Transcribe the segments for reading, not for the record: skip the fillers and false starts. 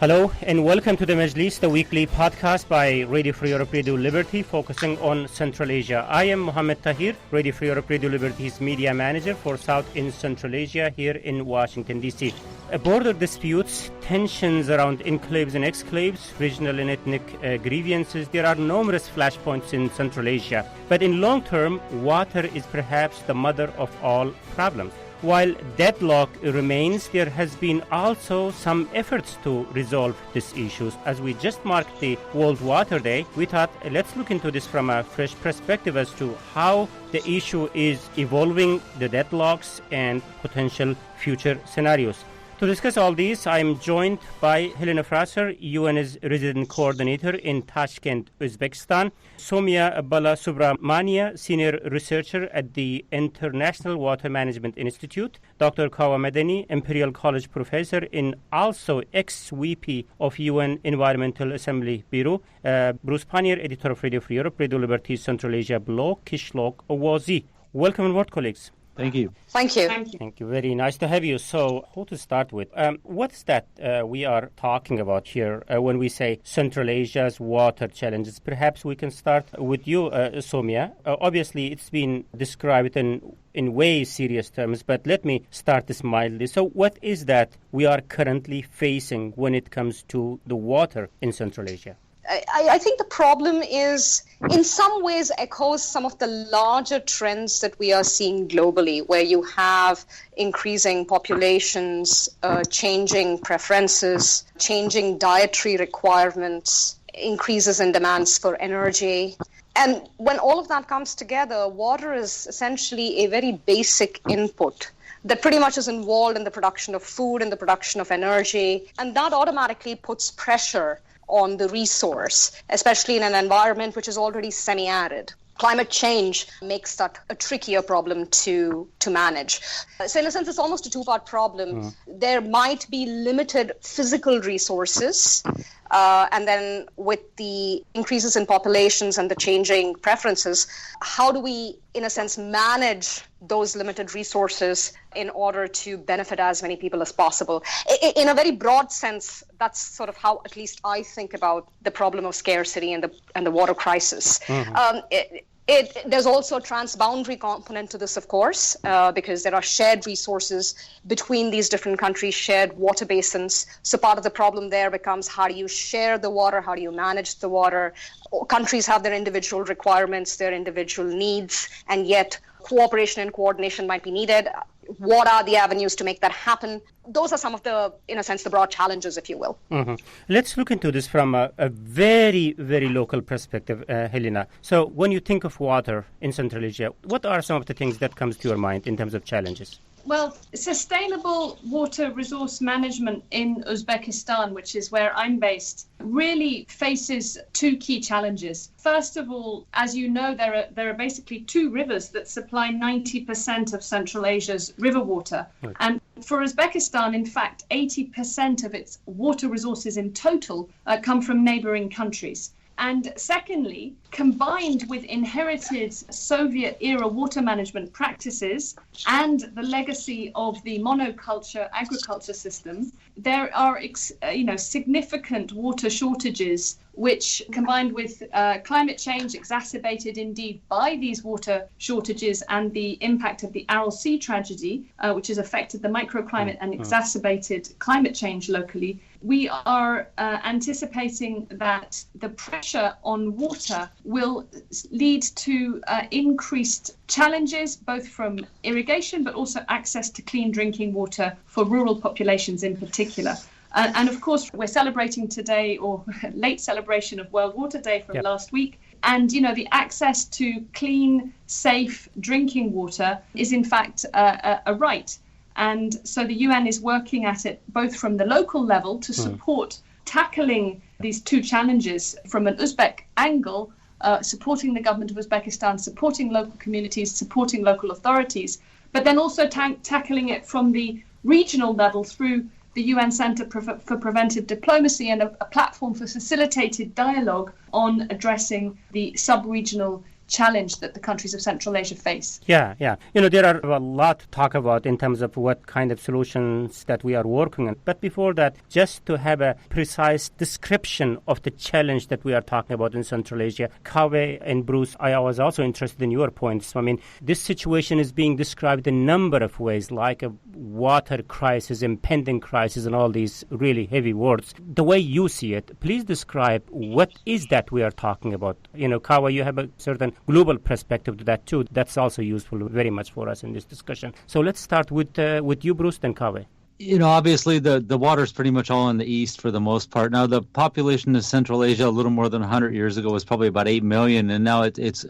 Hello and welcome to the Majlis, the weekly podcast by Radio Free Europe, Radio Liberty, focusing on Central Asia. I am Mohammed Tahir, Radio Free Europe, Radio Liberty's media manager for South and Central Asia here in Washington, D.C. Border disputes, tensions around enclaves and exclaves, regional and ethnic grievances, there are numerous flashpoints in Central Asia. But in long term, water is perhaps the mother of all problems. While deadlock remains, there has been also some efforts to resolve these issues. As we just marked the World Water Day, we thought let's look into this from a fresh perspective as to how the issue is evolving, the deadlocks and potential future scenarios. To discuss all these, I am joined by Helena Fraser, UN's resident coordinator in Tashkent, Uzbekistan, Soumya Balasubramania, senior researcher at the International Water Management Institute, Dr. Kawa Madani, Imperial College professor and also ex-VP of UN Environmental Assembly Bureau, Bruce Pannier, editor of Radio Free Europe, Radio Liberty Central Asia blog, Kishlok Owazi. Welcome on board, colleagues. Thank you. Thank you. Thank you. Very nice to have you. So, who to start with? What is that we are talking about here when we say Central Asia's water challenges? Perhaps we can start with you, Soumya. Obviously, it's been described in way serious terms, but let me start this mildly. So, what is that we are currently facing when it comes to the water in Central Asia? I think the problem is, in some ways, echoes some of the larger trends that we are seeing globally, where you have increasing populations, changing preferences, changing dietary requirements, increases in demands for energy. And when all of that comes together, water is essentially a very basic input that pretty much is involved in the production of food and the production of energy. And that automatically puts pressure on the resource, especially in an environment which is already semi-arid. Climate change makes that a trickier problem to manage. So in a sense, it's almost a two-part problem. There might be limited physical resources, and then with the increases in populations and the changing preferences, how do we, in a sense, manage those limited resources in order to benefit as many people as possible? In a very broad sense, that's sort of how at least I think about the problem of scarcity and the water crisis. There's also a transboundary component to this, of course, because there are shared resources between these different countries, shared water basins. So part of the problem there becomes, how do you share the water? How do you manage the water? Countries have their individual requirements, their individual needs, and yet cooperation and coordination might be needed. What are the avenues to make that happen? Those are some of the, in a sense, the broad challenges, if you will. Let's look into this from a very, very local perspective, Helena. So when you think of water in Central Asia, what are some of the things that comes to your mind in terms of challenges? Well, sustainable water resource management in Uzbekistan, which is where I'm based, really faces two key challenges. First of all, as you know, there are basically two rivers that supply 90% of Central Asia's river water. Right. And for Uzbekistan, in fact, 80% of its water resources in total come from neighboring countries. And secondly, combined with inherited Soviet-era water management practices and the legacy of the monoculture agriculture system, there are significant water shortages, which, combined with climate change, exacerbated indeed by these water shortages and the impact of the Aral Sea tragedy, which has affected the microclimate and exacerbated climate change locally, we are anticipating that the pressure on water will lead to increased challenges, both from irrigation, but also access to clean drinking water for rural populations in particular. And of course, we're celebrating today, or late celebration of World Water Day from last week. And, the access to clean, safe drinking water is in fact a right. And so the UN is working at it both from the local level to support tackling these two challenges from an Uzbek angle, supporting the government of Uzbekistan, supporting local communities, supporting local authorities, but then also tackling it from the regional level through the UN Centre for Preventive Diplomacy and a platform for facilitated dialogue on addressing the sub-regional challenge that the countries of Central Asia face. Yeah. There are a lot to talk about in terms of what kind of solutions that we are working on. But before that, just to have a precise description of the challenge that we are talking about in Central Asia, Kaveh and Bruce, I was also interested in your points. I mean, this situation is being described in a number of ways, like a water crisis, impending crisis, and all these really heavy words. The way you see it, please describe what is that we are talking about. Kaveh, you have a certain global perspective to that too. That's also useful very much for us in this discussion. So let's start with you, Bruce, then Kaveh. Obviously the water is pretty much all in the east for the most part. Now, the population of Central Asia a little more than 100 years ago was probably about 8 million, and now it's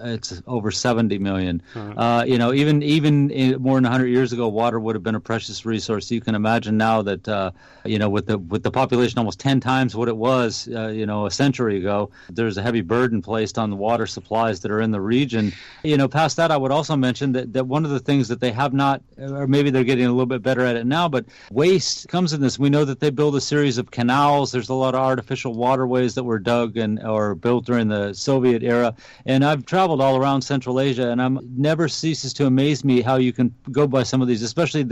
over 70 million. Even more than 100 years ago, water would have been a precious resource. You can imagine now that with the population almost 10 times what it was a century ago, there's a heavy burden placed on the water supplies that are in the region. Past that, I would also mention that one of the things that they have not, or maybe they're getting a little bit better at it now, but waste comes in this. We know that they build a series of canals. There's a lot of artificial waterways that were dug or built during the Soviet era. And I've traveled all around Central Asia, and never ceases to amaze me how you can go by some of these, especially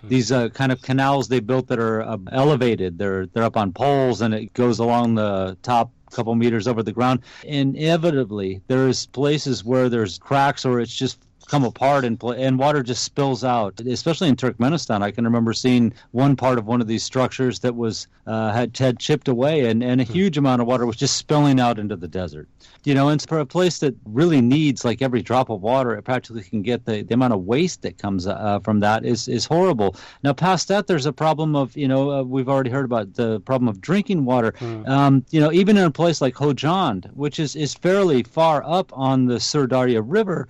these kind of canals they built that are elevated. They're up on poles, and it goes along the top couple meters over the ground. Inevitably, there's places where there's cracks or it's just come apart and water just spills out, especially in Turkmenistan. I can remember seeing one part of one of these structures that was had chipped away, and a huge amount of water was just spilling out into the desert. And for a place that really needs like every drop of water it practically can get, the amount of waste that comes from that is horrible. Now, past that, there's a problem of, we've already heard about the problem of drinking water. Even in a place like Hojand, which is fairly far up on the Sirdarya River,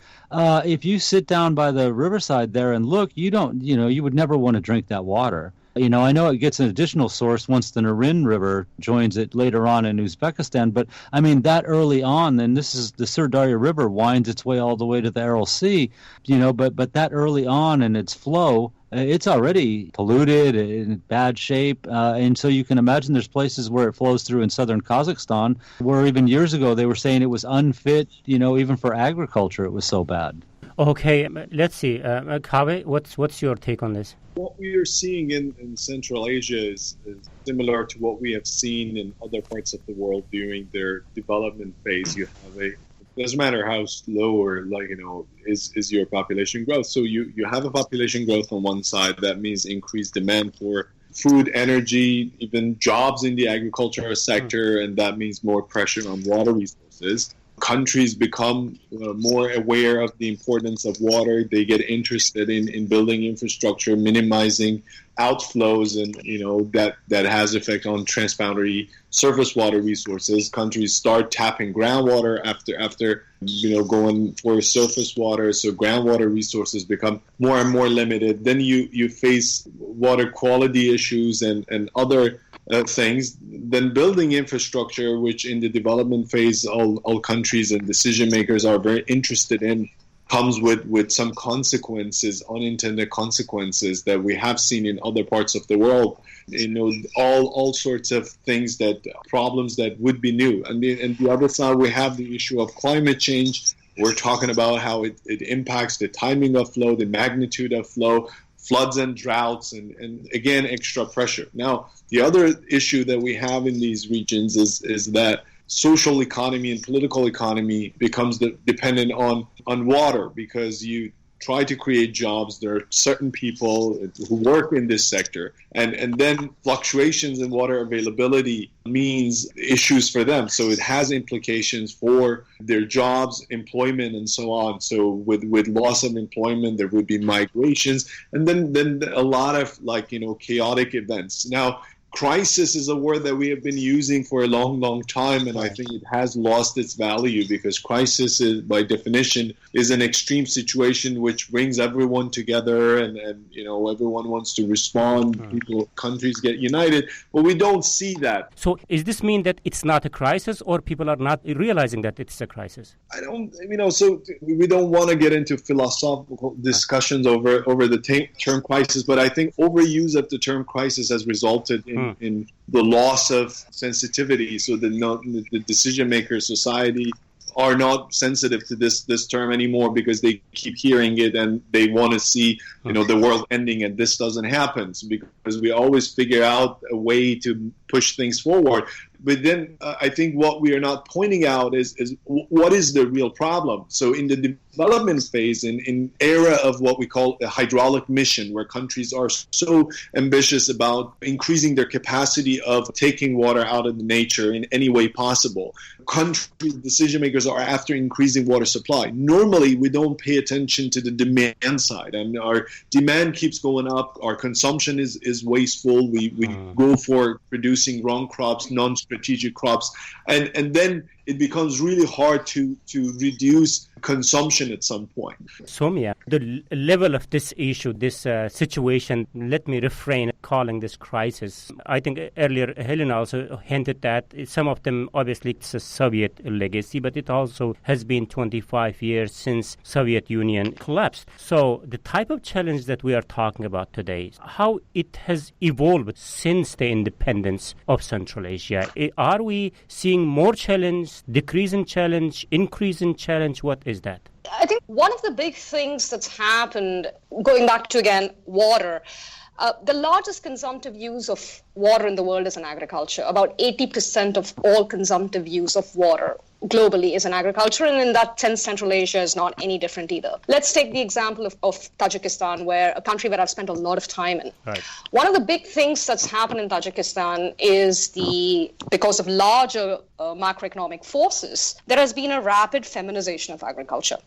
if you sit down by the riverside there and look, you would never want to drink that water. I know it gets an additional source once the Narin River joins it later on in Uzbekistan, but I mean, that early on, and this is the Sirdarya River winds its way all the way to the Aral Sea, but that early on in its flow, it's already polluted, in bad shape, and so you can imagine there's places where it flows through in southern Kazakhstan, where even years ago they were saying it was unfit, even for agriculture, it was so bad. Okay, let's see. Kaveh, what's your take on this? What we are seeing in Central Asia is similar to what we have seen in other parts of the world during their development phase. You have it doesn't matter how slow or is your population growth. So you have a population growth on one side. That means increased demand for food, energy, even jobs in the agricultural sector, and that means more pressure on water resources. Countries become more aware of the importance of water. They get interested in building infrastructure, minimizing outflows, and that has effect on transboundary surface water resources. Countries start tapping groundwater after going for surface water, so groundwater resources become more and more limited. Then you face water quality issues and other things. Then building infrastructure, which in the development phase all countries and decision makers are very interested in, comes with some consequences, unintended consequences that we have seen in other parts of the world. All sorts of things, problems that would be new. And the other side, we have the issue of climate change. We're talking about how it impacts the timing of flow, the magnitude of flow, floods and droughts, and again, extra pressure. Now, the other issue that we have in these regions is that social economy and political economy becomes dependent on water, because you try to create jobs. There are certain people who work in this sector, and then fluctuations in water availability means issues for them. So it has implications for their jobs, employment, and so on. So with loss of employment, there would be migrations, and then a lot of chaotic events. Now, crisis is a word that we have been using for a long, long time, and I think it has lost its value, because crisis is, by definition, is an extreme situation which brings everyone together, and everyone wants to respond. Countries get united, but we don't see that. So, does this mean that it's not a crisis, or people are not realizing that it's a crisis? So we don't want to get into philosophical discussions over the term crisis, but I think overuse of the term crisis has resulted in the loss of sensitivity. So the decision maker, society, are not sensitive to this term anymore because they keep hearing it and they want to see, the world ending, and this doesn't happen. So because we always figure out a way to push things forward. But then I think what we are not pointing out is what is the real problem. So in the development phase, in era of what we call a hydraulic mission, where countries are so ambitious about increasing their capacity of taking water out of the nature in any way possible, country decision makers are after increasing water supply. Normally, we don't pay attention to the demand side, and our demand keeps going up. Our consumption is wasteful. We go for producing wrong crops, non-strategic crops, and then it becomes really hard to reduce consumption at some point. Soumya, the level of this issue, this situation, let me refrain calling this crisis. I think earlier Helen also hinted that some of them, obviously it's a Soviet legacy, but it also has been 25 years since Soviet Union collapsed. So the type of challenge that we are talking about today, how it has evolved since the independence of Central Asia. Are we seeing more challenge, decrease in challenge, increase in challenge? What is that? I think one of the big things that's happened, going back to, again, water, the largest consumptive use of water in the world is in agriculture. About 80% of all consumptive use of water globally is in agriculture, and in that sense, Central Asia is not any different either. Let's take the example of Tajikistan, where a country where I've spent a lot of time in. Right. One of the big things that's happened in Tajikistan is because of larger macroeconomic forces, there has been a rapid feminization of agriculture.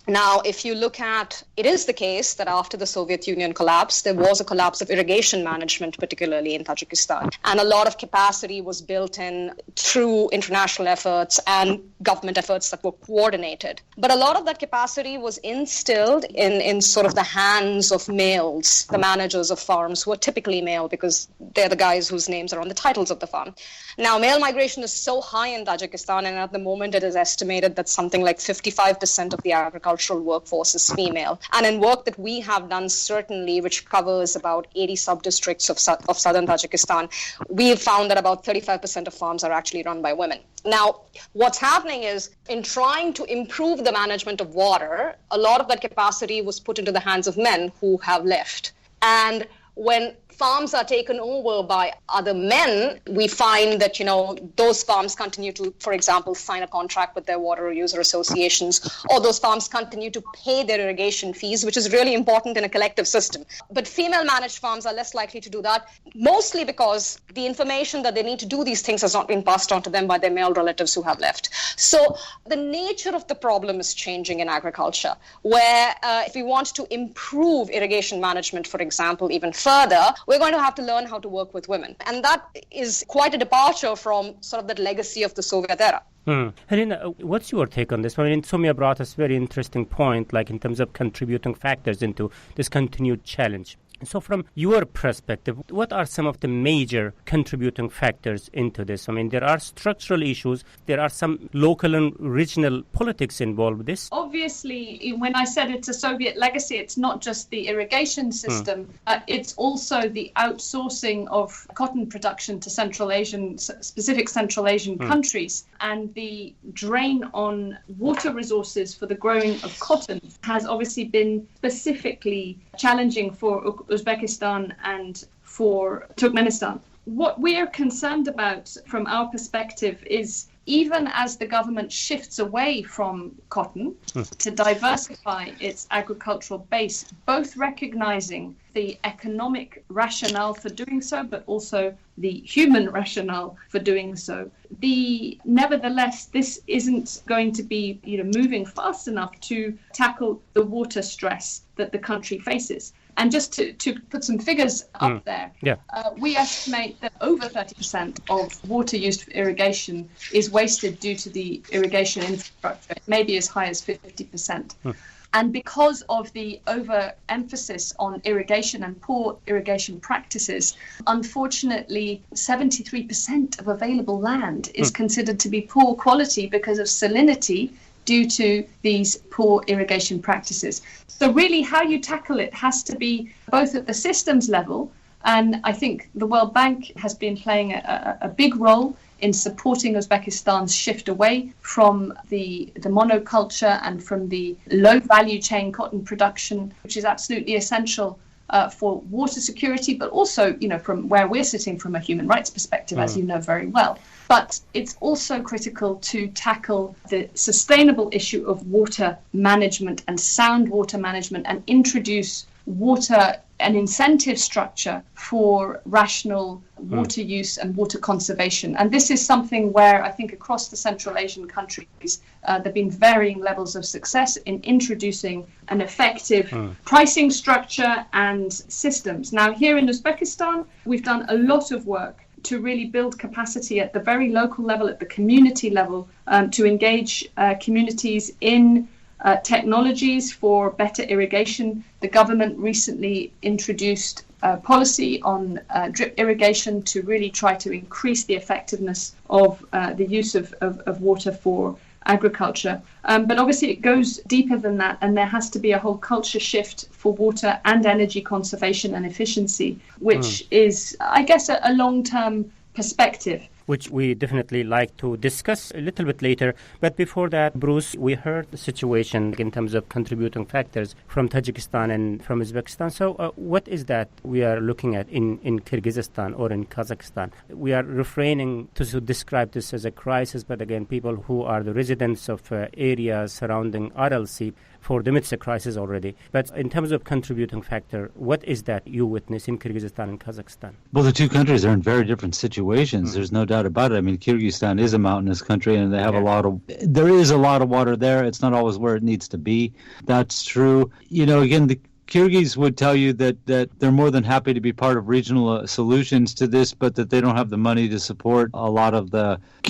Now, if you look at, it is the case that after the Soviet Union collapsed, there was a collapse of irrigation management, particularly in Tajikistan. And a lot of capacity was built in through international efforts and government efforts that were coordinated. But a lot of that capacity was instilled in sort of the hands of males, the managers of farms, who are typically male because they're the guys whose names are on the titles of the farm. Now, male migration is so high in Tajikistan, and at the moment it is estimated that something like 55% of the agricultural workforce is female. And in work that we have done, certainly, which covers about 80 sub-districts of southern Tajikistan, we have found that about 35% of farms are actually run by women. Now, what's happening is, in trying to improve the management of water, a lot of that capacity was put into the hands of men who have left. And when farms are taken over by other men, we find that, those farms continue to, for example, sign a contract with their water user associations, or those farms continue to pay their irrigation fees, which is really important in a collective system. But female-managed farms are less likely to do that, mostly because the information that they need to do these things has not been passed on to them by their male relatives who have left. So the nature of the problem is changing in agriculture, where if we want to improve irrigation management, for example, even further, we're going to have to learn how to work with women. And that is quite a departure from sort of that legacy of the Soviet era. Helena, what's your take on this? I mean, Soumya brought us a very interesting point, like in terms of contributing factors into this continued challenge. So from your perspective, what are some of the major contributing factors into this? I mean, there are structural issues. There are some local and regional politics involved with this. Obviously, when I said it's a Soviet legacy, it's not just the irrigation system. It's also the outsourcing of cotton production to specific Central Asian countries. And the drain on water resources for the growing of cotton has obviously been specifically challenging for Uzbekistan and for Turkmenistan. What we are concerned about from our perspective is, even as the government shifts away from cotton to diversify its agricultural base, both recognizing the economic rationale for doing so, but also the human rationale for doing so. Nevertheless, this isn't going to be moving fast enough to tackle the water stress that the country faces. And just to put some figures up there, we estimate that over 30% of water used for irrigation is wasted due to the irrigation infrastructure, maybe as high as 50%. And because of the overemphasis on irrigation and poor irrigation practices, unfortunately, 73% of available land is considered to be poor quality because of salinity due to these poor irrigation practices. So really how you tackle it has to be both at the systems level, and I think the World Bank has been playing a big role in supporting Uzbekistan's shift away from the monoculture and from the low value chain cotton production, which is absolutely essential for water security, but also, from where we're sitting from a human rights perspective, as you know very well. But it's also critical to tackle the sustainable issue of water management and sound water management and introduce an incentive structure for rational water use and water conservation. And this is something where I think across the Central Asian countries, there have been varying levels of success in introducing an effective pricing structure and systems. Now, here in Uzbekistan, we've done a lot of work to really build capacity at the very local level, at the community level, to engage communities in technologies for better irrigation. The government recently introduced a policy on drip irrigation to really try to increase the effectiveness of the use of water for agriculture. But obviously it goes deeper than that, and there has to be a whole culture shift for water and energy conservation and efficiency, which is, I guess, a long-term perspective, which we definitely like to discuss a little bit later. But before that, Bruce, we heard the situation in terms of contributing factors from Tajikistan and from Uzbekistan. So what is that we are looking at in Kyrgyzstan or in Kazakhstan? We are refraining to describe this as a crisis, but again, people who are the residents of areas surrounding Aral Sea, for them it's a crisis already. But in terms of contributing factor, what is that you witness in Kyrgyzstan and Kazakhstan? Well, the two countries are in very different situations. There's no doubt about it. I mean, Kyrgyzstan is a mountainous country, and they have there is a lot of water there. It's not always where it needs to be. That's true. Again, the Kyrgyz would tell you that they're more than happy to be part of regional solutions to this, but that they don't have the money to support a lot of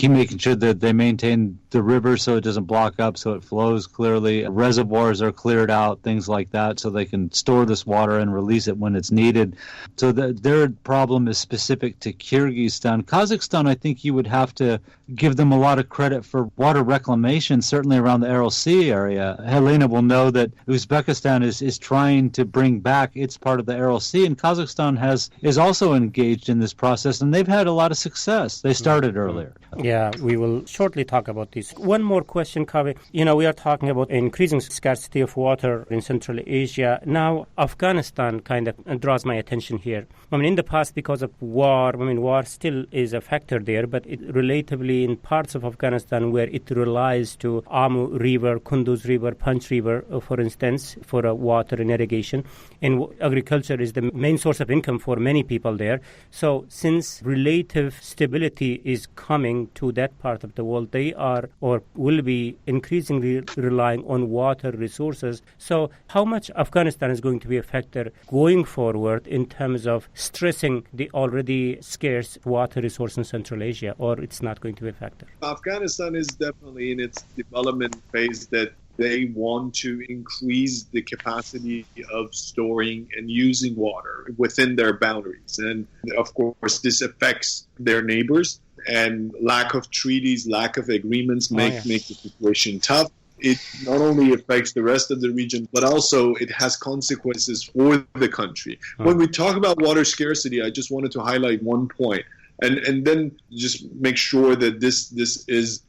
making sure that they maintain the river so it doesn't block up, so it flows clearly. Reservoirs are cleared out, things like that, so they can store this water and release it when it's needed. So their problem is specific to Kyrgyzstan. Kazakhstan, I think you would have to give them a lot of credit for water reclamation, certainly around the Aral Sea area. Helena will know that Uzbekistan is trying to bring back its part of the Aral Sea, and Kazakhstan is also engaged in this process, and they've had a lot of success. They started earlier. Yeah, we will shortly talk about this. One more question, Kaveh. We are talking about increasing scarcity of water in Central Asia. Now, Afghanistan kind of draws my attention here. I mean, in the past, because of war, war still is a factor there, but it relatively in parts of Afghanistan where it relies to Amu River, Kunduz River, Punch River, for instance, for water and irrigation. And agriculture is the main source of income for many people there. So since relative stability is coming to that part of the world, they are or will be increasingly relying on water resources. So how much Afghanistan is going to be a factor going forward in terms of stressing the already scarce water resource in Central Asia, or it's not going to be a factor? Afghanistan is definitely in its development phase that they want to increase the capacity of storing and using water within their boundaries. And of course, this affects their neighbors, and lack of treaties, lack of agreements make the situation tough. It not only affects the rest of the region, but also it has consequences for the country. When we talk about water scarcity, I just wanted to highlight one point, and then just make sure that this is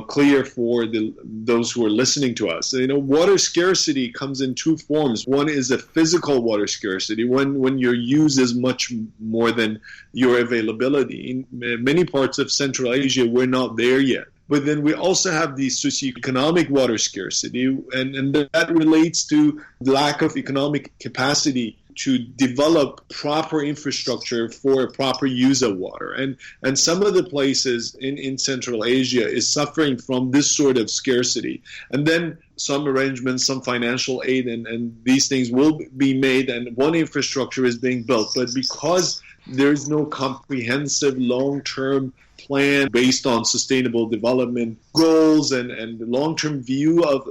clear for those who are listening to us. Water scarcity comes in two forms. One is a physical water scarcity, when your use is much more than your availability. In many parts of Central Asia, we're not there yet. But then we also have the socioeconomic water scarcity, and that relates to the lack of economic capacity to develop proper infrastructure for a proper use of water. And some of the places in Central Asia is suffering from this sort of scarcity. And then some arrangements, some financial aid, and these things will be made, and one infrastructure is being built. But because there's no comprehensive long-term plan based on sustainable development goals and long-term view of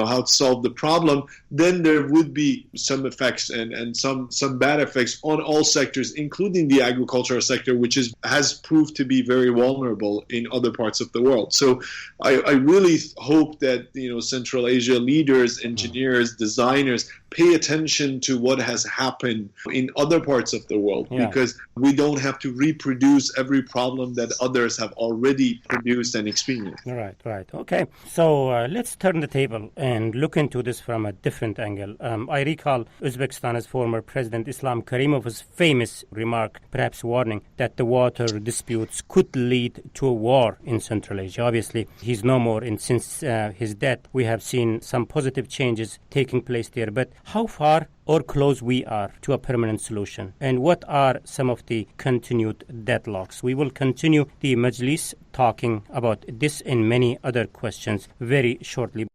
how to solve the problem, then there would be some effects and some bad effects on all sectors, including the agricultural sector, which has proved to be very vulnerable in other parts of the world. So I really hope that Central Asia leaders, engineers, designers pay attention to what has happened in other parts of the world, because we don't have to reproduce every problem that others have already produced and experienced. Right. Okay. So let's turn the table and look into this from a different angle. I recall Uzbekistan's former President Islam Karimov's famous remark, perhaps warning, that the water disputes could lead to a war in Central Asia. Obviously, he's no more, and since his death, we have seen some positive changes taking place there. But how far or close we are to a permanent solution, and what are some of the continued deadlocks? We will continue the Majlis talking about this and many other questions very shortly.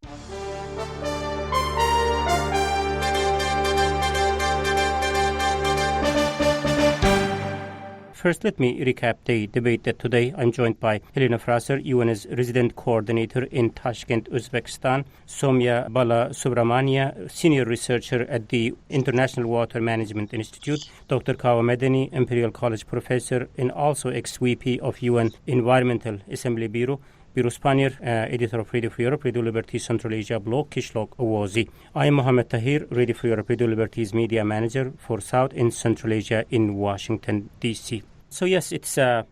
First, let me recap the debate that today I'm joined by Helena Fraser, UN's resident coordinator in Tashkent, Uzbekistan, Soumya Balasubramania, senior researcher at the International Water Management Institute, Dr. Kawa Medani, Imperial College professor and also ex-VP of UN Environmental Assembly Bureau, Bruce Pannier, editor of Radio Free Europe, Radio Liberty Central Asia blog, Kishlok Awazi. I am Mohammed Tahir, Radio Free Europe, Radio Liberty's media manager for South and Central Asia in Washington, D.C. So yes, it's a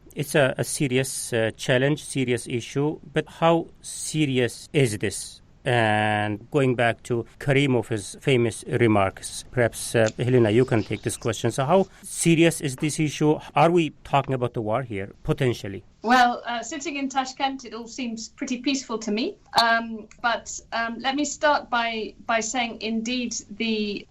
serious challenge, serious issue, but how serious is this? And going back to Karimov's famous remarks, perhaps Helena, you can take this question. So how serious is this issue? Are we talking about the war here, potentially? Well, sitting in Tashkent, it all seems pretty peaceful to me. But let me start by saying, indeed, the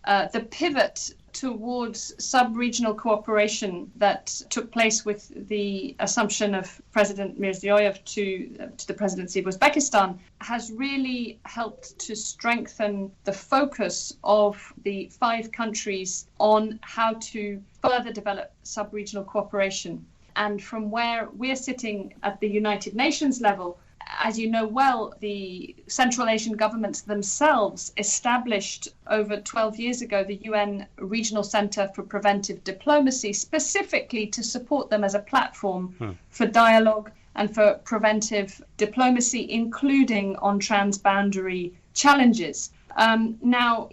pivot towards sub-regional cooperation that took place with the assumption of President Mirziyoyev to the presidency of Uzbekistan has really helped to strengthen the focus of the 5 countries on how to further develop sub-regional cooperation. And from where we're sitting at the United Nations level, as you know well, the Central Asian governments themselves established over 12 years ago the UN Regional Center for Preventive Diplomacy, specifically to support them as a platform for dialogue and for preventive diplomacy, including on transboundary challenges. Now,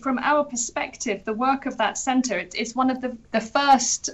from our perspective, the work of that center, it's one of the first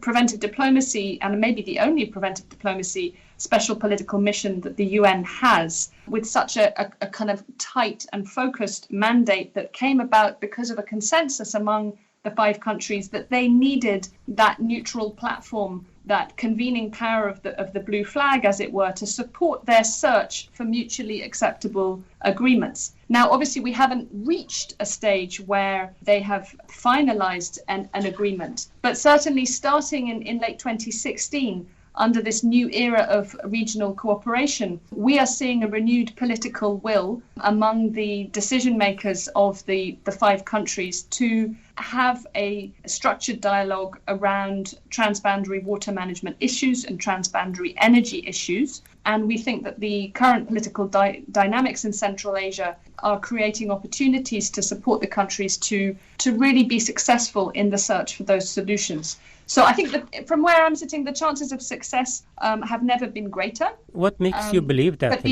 preventive diplomacy, and maybe the only preventive diplomacy special political mission that the UN has, with such a kind of tight and focused mandate that came about because of a consensus among the 5 countries that they needed that neutral platform, that convening power of the blue flag, as it were, to support their search for mutually acceptable agreements. Now, obviously, we haven't reached a stage where they have finalized an agreement, but certainly starting in late 2016, under this new era of regional cooperation, we are seeing a renewed political will among the decision makers of the 5 countries to have a structured dialogue around transboundary water management issues and transboundary energy issues. And we think that the current political dynamics in Central Asia are creating opportunities to support the countries to really be successful in the search for those solutions. So I think that from where I'm sitting, the chances of success have never been greater. What makes you believe that?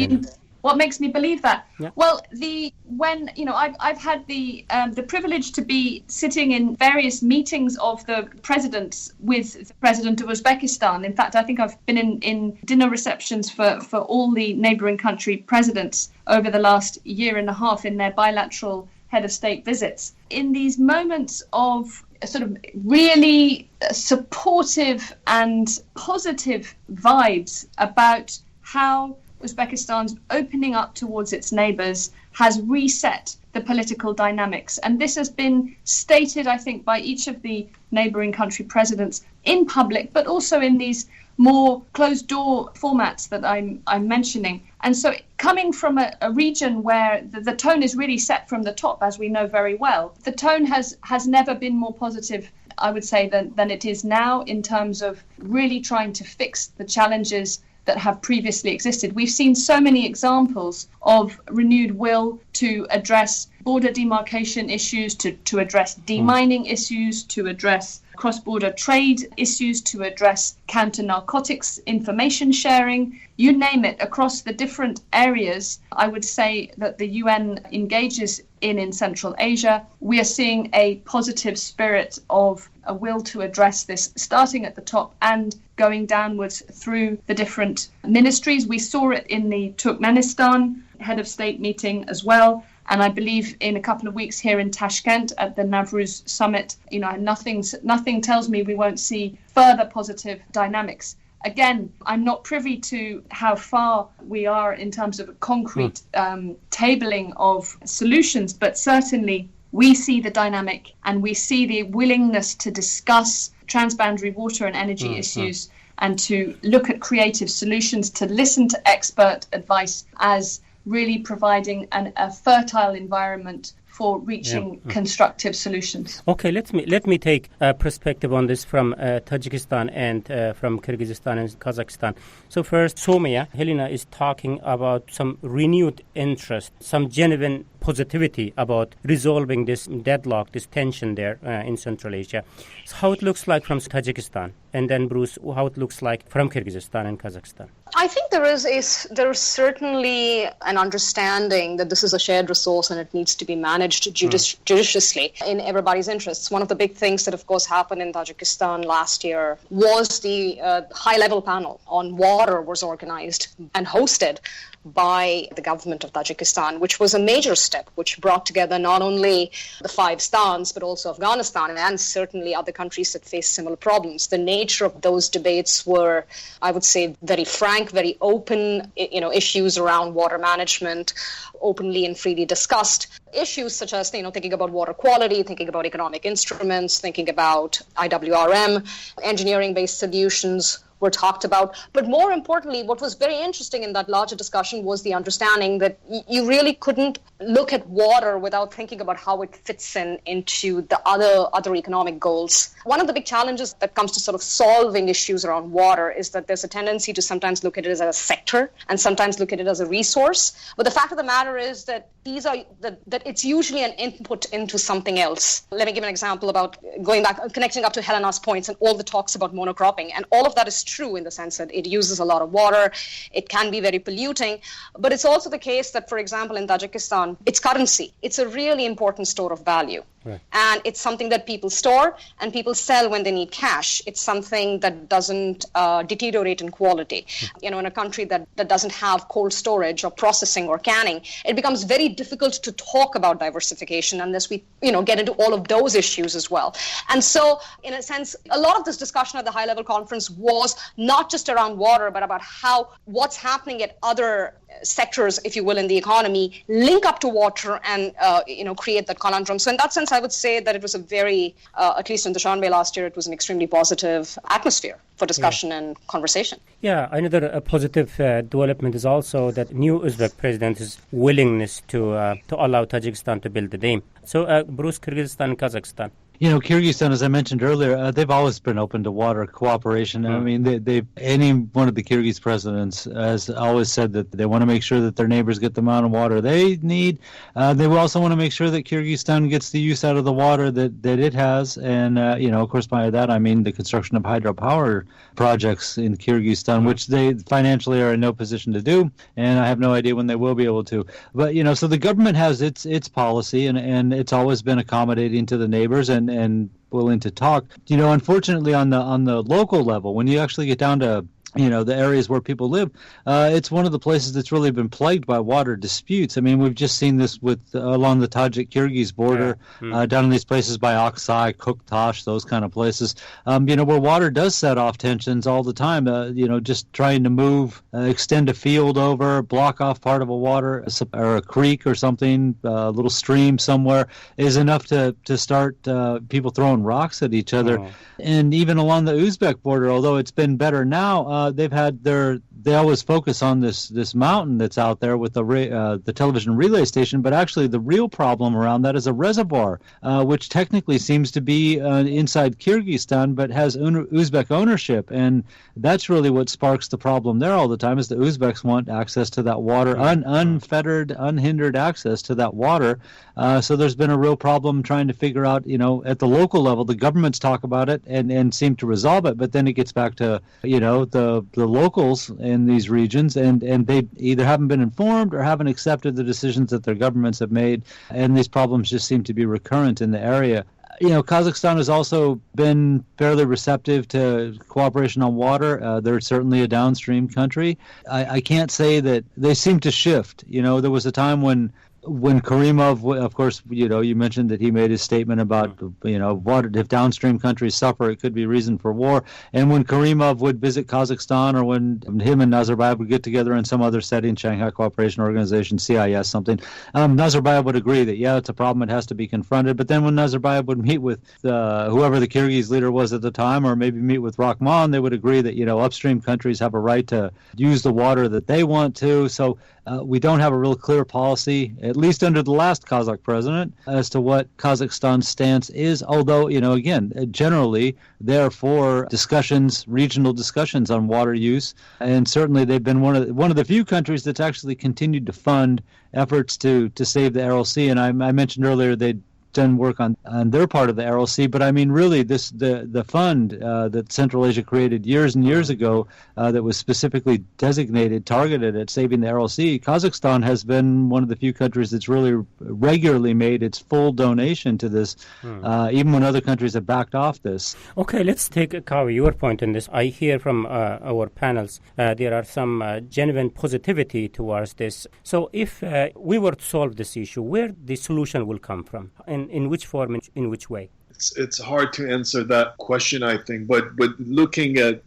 What makes me believe that? Yeah. Well, I've had the privilege to be sitting in various meetings of the presidents with the president of Uzbekistan. In fact, I think I've been in dinner receptions for all the neighboring country presidents over the last year and a half in their bilateral head of state visits. In these moments of sort of really supportive and positive vibes about how Uzbekistan's opening up towards its neighbors has reset the political dynamics. And this has been stated, I think, by each of the neighboring country presidents in public, but also in these more closed-door formats that I'm mentioning. And so coming from a region where the tone is really set from the top, as we know very well, the tone has never been more positive, I would say, than it is now in terms of really trying to fix the challenges that have previously existed. We've seen so many examples of renewed will to address border demarcation issues, to address demining issues, to address cross-border trade issues, to address counter-narcotics information sharing, you name it, across the different areas. I would say that the UN engages in Central Asia. We are seeing a positive spirit of a will to address this, starting at the top and going downwards through the different ministries. We saw it in the Turkmenistan head of state meeting as well. And I believe in a couple of weeks here in Tashkent at the Navruz summit, nothing tells me we won't see further positive dynamics. Again, I'm not privy to how far we are in terms of a concrete tabling of solutions, but certainly we see the dynamic and we see the willingness to discuss transboundary water and energy issues and to look at creative solutions, to listen to expert advice as really providing a fertile environment for reaching constructive solutions. Okay, let me take a perspective on this from Tajikistan and from Kyrgyzstan and Kazakhstan. So first, Somia, Helena is talking about some renewed interest, some genuine positivity about resolving this deadlock, this tension there in Central Asia. So how it looks like from Tajikistan, and then Bruce, how it looks like from Kyrgyzstan and Kazakhstan. I think there is certainly an understanding that this is a shared resource and it needs to be managed judiciously in everybody's interests. One of the big things that, of course, happened in Tajikistan last year was the high-level panel on water was organized and hosted by the government of Tajikistan, which was a major step, which brought together not only the 5 stans, but also Afghanistan and certainly other countries that face similar problems. The nature of those debates were, I would say, very frank, very open, issues around water management, openly and freely discussed. Issues such as, thinking about water quality, thinking about economic instruments, thinking about IWRM, engineering-based solutions were talked about. But more importantly, what was very interesting in that larger discussion was the understanding that you really couldn't look at water without thinking about how it fits into the other economic goals. One of the big challenges that comes to sort of solving issues around water is that there's a tendency to sometimes look at it as a sector and sometimes look at it as a resource. But the fact of the matter is that that it's usually an input into something else. Let me give an example about going back, connecting up to Helena's points and all the talks about monocropping. And all of that is true in the sense that it uses a lot of water, it can be very polluting, but it's also the case that, for example, in Tajikistan, it's currency. It's a really important store of value. Right. And it's something that people store and people sell when they need cash. It's something that doesn't deteriorate in quality. In a country that doesn't have cold storage or processing or canning, it becomes very difficult to talk about diversification unless we, get into all of those issues as well. And so, in a sense, a lot of this discussion at the high-level conference was not just around water, but about what's happening at other sectors, if you will, in the economy, link up to water and, create that conundrum. So in that sense, I would say that it was a very, at least in Dushanbe last year, it was an extremely positive atmosphere for discussion and conversation. Yeah, another positive development is also that new Uzbek president's willingness to allow Tajikistan to build the dam. So, Bruce, Kyrgyzstan and Kazakhstan. Kyrgyzstan, as I mentioned earlier, they've always been open to water cooperation. I mean, any one of the Kyrgyz presidents has always said that they want to make sure that their neighbors get the amount of water they need. They also want to make sure that Kyrgyzstan gets the use out of the water that it has. And, of course, by that, I mean the construction of hydropower projects in Kyrgyzstan, which they financially are in no position to do. And I have no idea when they will be able to. But, so the government has its policy, and it's always been accommodating to the neighbors and willing to talk. Unfortunately, on the local level, when you actually get down to the areas where people live, it's one of the places that's really been plagued by water disputes. I mean, we've just seen this along the Tajik-Kyrgyz border, down in these places by Aksai, Kuktash, those kind of places, where water does set off tensions all the time. Just trying to extend a field over, block off part of a water or a creek or something, a little stream somewhere, is enough to start people throwing rocks at each other. And even along the Uzbek border, although it's been better now, they've had their they always focus on this mountain that's out there with the television relay station, but actually the real problem around that is a reservoir, which technically seems to be inside Kyrgyzstan, but has Uzbek ownership, and that's really what sparks the problem there all the time. Is the Uzbeks want access to that water, unfettered, unhindered access to that water. So there's been a real problem trying to figure out, at the local level, the governments talk about it and seem to resolve it, but then it gets back to, the locals in these regions, and they either haven't been informed or haven't accepted the decisions that their governments have made, and these problems just seem to be recurrent in the area. Kazakhstan has also been fairly receptive to cooperation on water. They're certainly a downstream country. I can't say that they seem to shift. There was a time when Karimov, of course, you mentioned that he made his statement about, water, if downstream countries suffer, it could be reason for war. And when Karimov would visit Kazakhstan, or when him and Nazarbayev would get together in some other setting, Shanghai Cooperation Organization, CIS, something, Nazarbayev would agree that, it's a problem, it has to be confronted. But then when Nazarbayev would meet with whoever the Kyrgyz leader was at the time, or maybe meet with Rahman, they would agree that, upstream countries have a right to use the water that they want to. So we don't have a real clear policy, at least under the last Kazakh president, as to what Kazakhstan's stance is. Although, again, generally, they're for discussions, regional discussions on water use. And certainly they've been one of the few countries that's actually continued to fund efforts to save the Aral Sea. And I mentioned earlier they'd done work on their part of the Aral Sea, but I mean, really, the fund that Central Asia created years and years ago that was specifically targeted at saving the Aral Sea, Kazakhstan has been one of the few countries that's really regularly made its full donation to this, even when other countries have backed off this. Okay, let's take, Kawi, your point in this. I hear from our panels there are some genuine positivity towards this. So if we were to solve this issue, where the solution will come from? In which form, in which way? It's hard to answer that question, I think. But looking at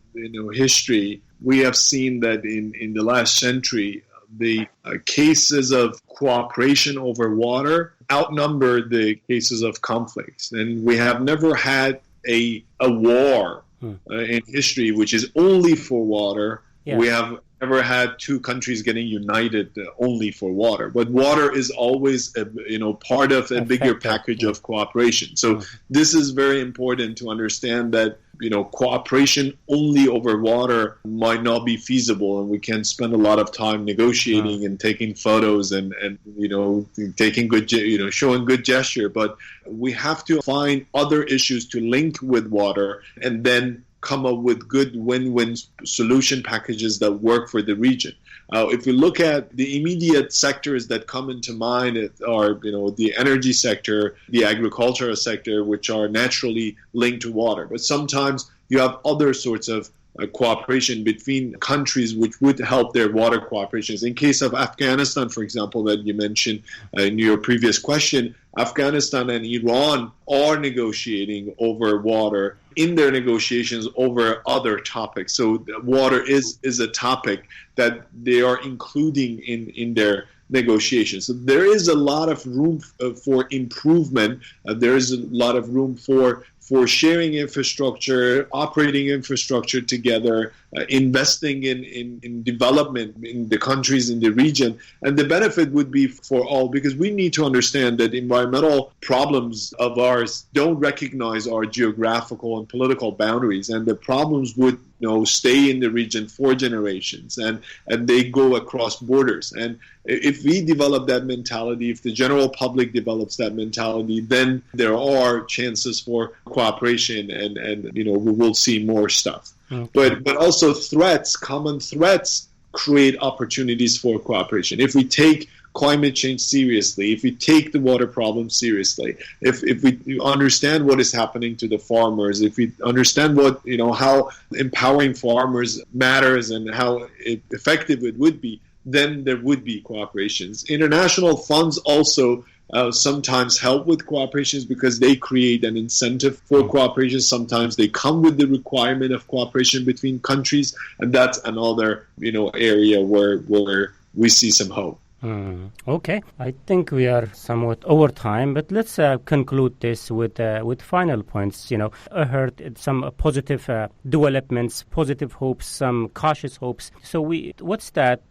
history, we have seen that in the last century, the cases of cooperation over water outnumber the cases of conflicts, and we have never had a war in history which is only for water. Yeah. We have never had two countries getting united only for water. But water is always, part of a bigger package of cooperation. So this is very important to understand that, cooperation only over water might not be feasible, and we can spend a lot of time negotiating and taking photos and taking good, showing good gesture. But we have to find other issues to link with water, and then come up with good win-win solution packages that work for the region. If we look at the immediate sectors that come into mind are, the energy sector, the agricultural sector, which are naturally linked to water. But sometimes you have other sorts of cooperation between countries which would help their water cooperations. In case of Afghanistan, for example, that you mentioned in your previous question, Afghanistan and Iran are negotiating over water in their negotiations over other topics. So water is a topic that they are including in their negotiations. So there is a lot of room for improvement. There is a lot of room for sharing infrastructure, operating infrastructure together, investing in development in the countries in the region. And the benefit would be for all, because we need to understand that environmental problems of ours don't recognize our geographical and political boundaries, and the problems would stay in the region for generations, and they go across borders. And if we develop that mentality, if the general public develops that mentality, then there are chances for cooperation, and we will see more stuff. Okay. But also common threats create opportunities for cooperation. If we take climate change seriously, if we take the water problem seriously, if we understand what is happening to the farmers, if we understand how empowering farmers matters and how effective it would be, then there would be cooperations. International funds also sometimes help with cooperations because they create an incentive for cooperation. Sometimes they come with the requirement of cooperation between countries, and that's another area where we see some hope. Okay, I think we are somewhat over time, but let's conclude this with final points. I heard some positive developments, positive hopes, some cautious hopes. So what's that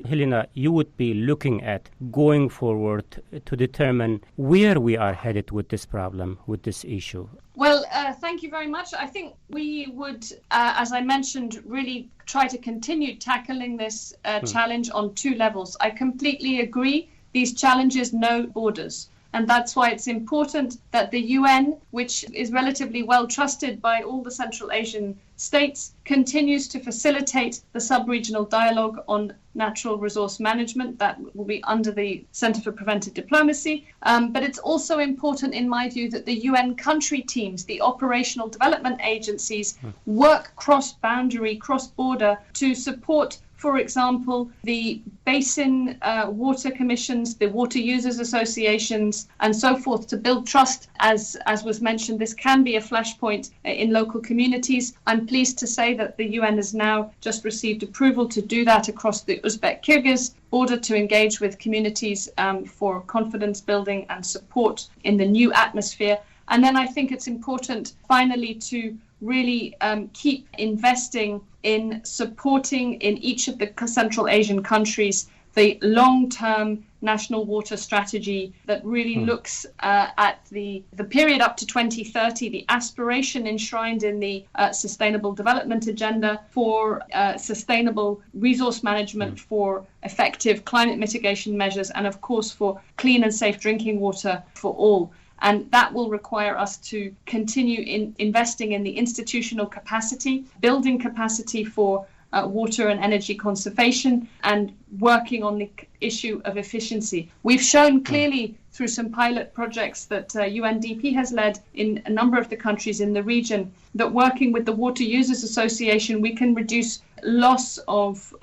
Helena, you would be looking at going forward to determine where we are headed with this problem, with this issue? Well, thank you very much. I think we would, as I mentioned, really try to continue tackling this challenge on two levels. I completely agree. These challenges know borders. And that's why it's important that the UN, which is relatively well trusted by all the Central Asian states, continues to facilitate the sub-regional dialogue on natural resource management. That will be under the Center for Preventive Diplomacy. But it's also important, in my view, that the UN country teams, the operational development agencies, work cross-boundary, cross-border to support, for example, the basin water commissions, the water users associations, and so forth, to build trust. As was mentioned, this can be a flashpoint in local communities. I'm pleased to say that the UN has now just received approval to do that across the Uzbek-Kyrgyz border, to engage with communities for confidence building and support in the new atmosphere. And then I think it's important, finally, to really keep investing in supporting in each of the Central Asian countries the long-term national water strategy that really looks at the period up to 2030, the aspiration enshrined in the Sustainable Development Agenda for sustainable resource management, for effective climate mitigation measures, and of course for clean and safe drinking water for all. And that will require us to continue investing in the institutional capacity, building capacity for water and energy conservation, and working on the issue of efficiency. We've shown clearly through some pilot projects that UNDP has led in a number of the countries in the region, that working with the Water Users Association, we can reduce loss of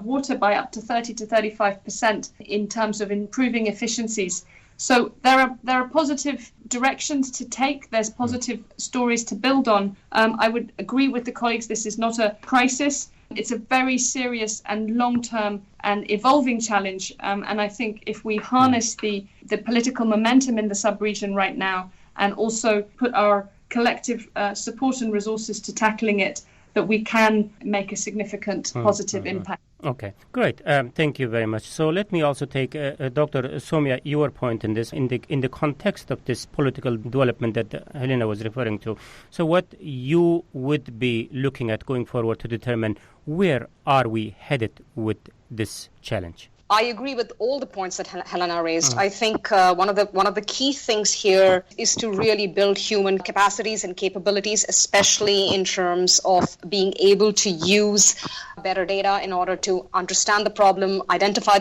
water by up to 30 to 35% in terms of improving efficiencies. So there are positive directions to take. There's positive stories to build on. I would agree with the colleagues. This is not a crisis. It's a very serious and long-term and evolving challenge. And I think if we harness the political momentum in the sub-region right now, and also put our collective support and resources to tackling it, that we can make a significant positive impact. Okay, great. Thank you very much. So let me also take Dr. Soumya, your point in this, in the context of this political development that Helena was referring to. So what you would be looking at going forward to determine where are we headed with this challenge? I agree with all the points that Helena raised. I think one of the key things here is to really build human capacities and capabilities, especially in terms of being able to use better data in order to understand the problem, identify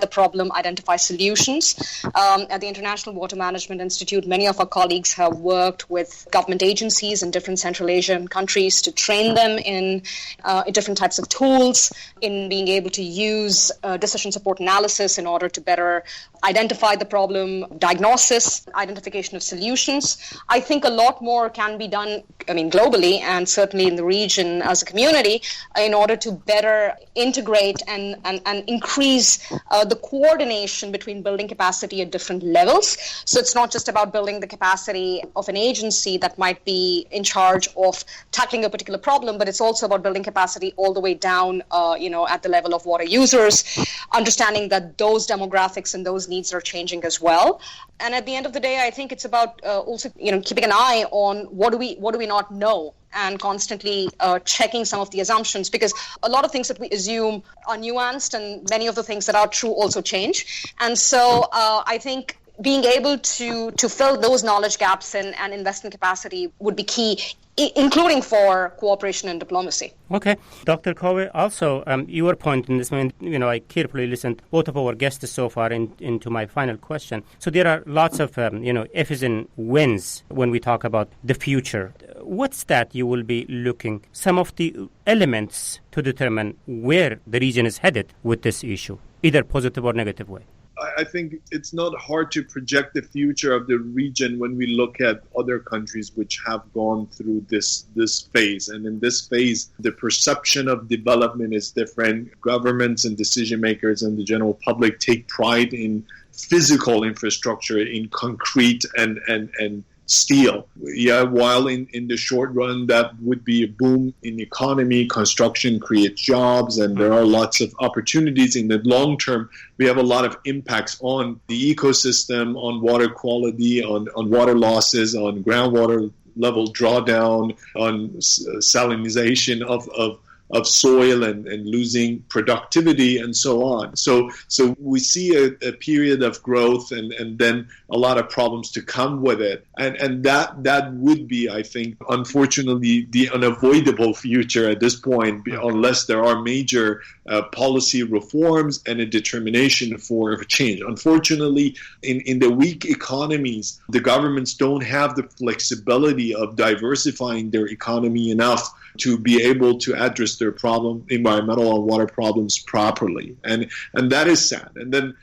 solutions. At the International Water Management Institute, many of our colleagues have worked with government agencies in different Central Asian countries to train them in different types of tools, in being able to use decision support analysis in order to better identify the problem, diagnosis, identification of solutions. I think a lot more can be done, globally and certainly in the region as a community, in order to better integrate and increase the coordination between building capacity at different levels. So it's not just about building the capacity of an agency that might be in charge of tackling a particular problem, but it's also about building capacity all the way down, at the level of water users, understanding that those demographics and those needs are changing as well. And at the end of the day, I think it's about also, keeping an eye on what do we not know, and constantly checking some of the assumptions, because a lot of things that we assume are nuanced, and many of the things that are true also change. And so I think being able to fill those knowledge gaps and invest in capacity would be key, including for cooperation and diplomacy. Okay. Dr. Kowe, also your point in this, I carefully listened both of our guests so far into my final question. So there are lots of, ifs and wins when we talk about the future. What's that you will be looking, some of the elements to determine where the region is headed with this issue, either positive or negative way? I think it's not hard to project the future of the region when we look at other countries which have gone through this phase. And in this phase, the perception of development is different. Governments and decision makers and the general public take pride in physical infrastructure, in concrete and steel. Yeah, while in the short run, that would be a boom in the economy. Construction creates jobs, and there are lots of opportunities. In the long term, we have a lot of impacts on the ecosystem, on water quality, on water losses, on groundwater level drawdown, on salinization of soil and losing productivity and so on. So we see a period of growth and then a lot of problems to come with it. And that would be, I think, unfortunately, the unavoidable future at this point, unless there are major policy reforms and a determination for change. Unfortunately, in the weak economies, the governments don't have the flexibility of diversifying their economy enough to be able to address their environmental and water problems properly. And that is sad. And then,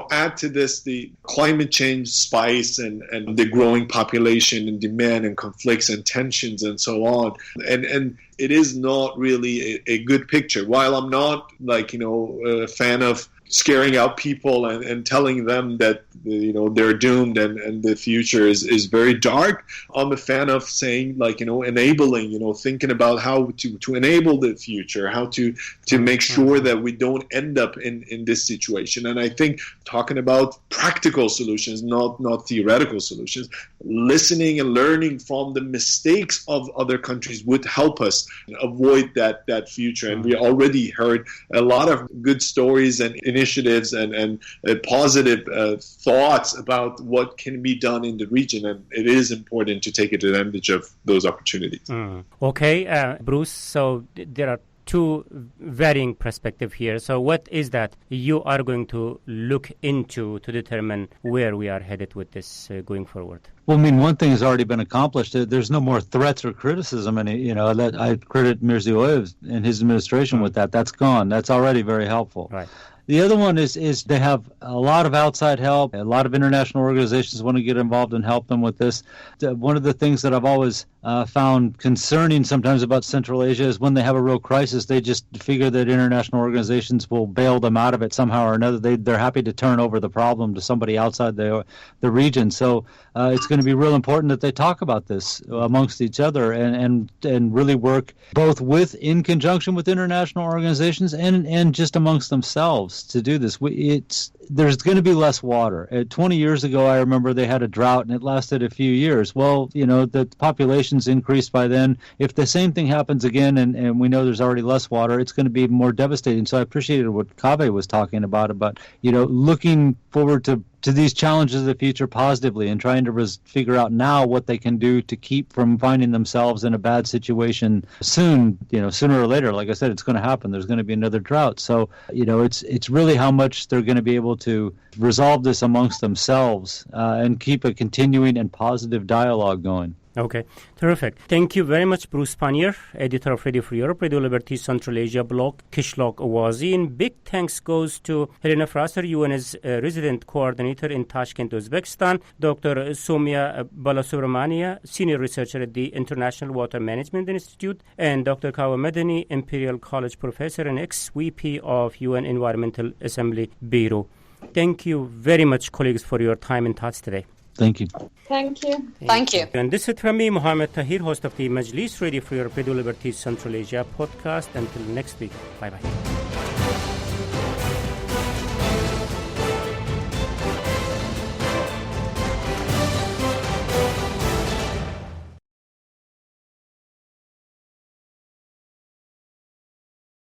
add to this the climate change spice and the growing population and demand and conflicts and tensions and so on. And it is not really a good picture. While I'm not a fan of scaring out people and telling them that they're doomed and the future is very dark, I'm a fan of saying enabling, thinking about how to enable the future, how to make sure that we don't end up in this situation. And I think talking about practical solutions, not theoretical solutions, listening and learning from the mistakes of other countries would help us avoid that future. And we already heard a lot of good stories and initiatives and positive thoughts about what can be done in the region, and it is important to take advantage of those opportunities. Okay, Bruce, so there are two varying perspectives here. So what is that you are going to look into to determine where we are headed with this going forward? Well, one thing has already been accomplished. There's no more threats or criticism. And, I credit Mirziyoyev and his administration with that. That's gone. That's already very helpful. Right. The other one is they have a lot of outside help. A lot of international organizations want to get involved and help them with this. One of the things that I've always found concerning sometimes about Central Asia is when they have a real crisis, they just figure that international organizations will bail them out of it somehow or another. They're happy to turn over the problem to somebody outside the region. So it's going to be real important that they talk about this amongst each other and really work both in conjunction with international organizations and just amongst themselves to do this. There's going to be less water. 20 years ago, I remember they had a drought and it lasted a few years. Well, the population's increased by then. If the same thing happens again and we know there's already less water, it's going to be more devastating. So I appreciated what Kaveh was talking about looking forward to these challenges of the future positively and trying to figure out now what they can do to keep from finding themselves in a bad situation soon, sooner or later. Like I said, it's going to happen. There's going to be another drought. So, it's really how much they're going to be able to resolve this amongst themselves and keep a continuing and positive dialogue going. Okay, terrific. Thank you very much, Bruce Pannier, editor of Radio Free Europe, Radio Liberty Central Asia blog, Kishlok Awazi. And big thanks goes to Helena Fraser, UN's resident coordinator in Tashkent, Uzbekistan, Dr. Soumya Balasubramania, senior researcher at the International Water Management Institute, and Dr. Kaveh Medani, Imperial College professor and ex-VP of UN Environmental Assembly Bureau. Thank you very much, colleagues, for your time and thoughts today. Thank you. Thank you. Thank you. And this is from me, Mohammed Tahir, host of the Majlis, Radio Free Europe, Radio Liberty Central Asia podcast. Until next week. Bye-bye.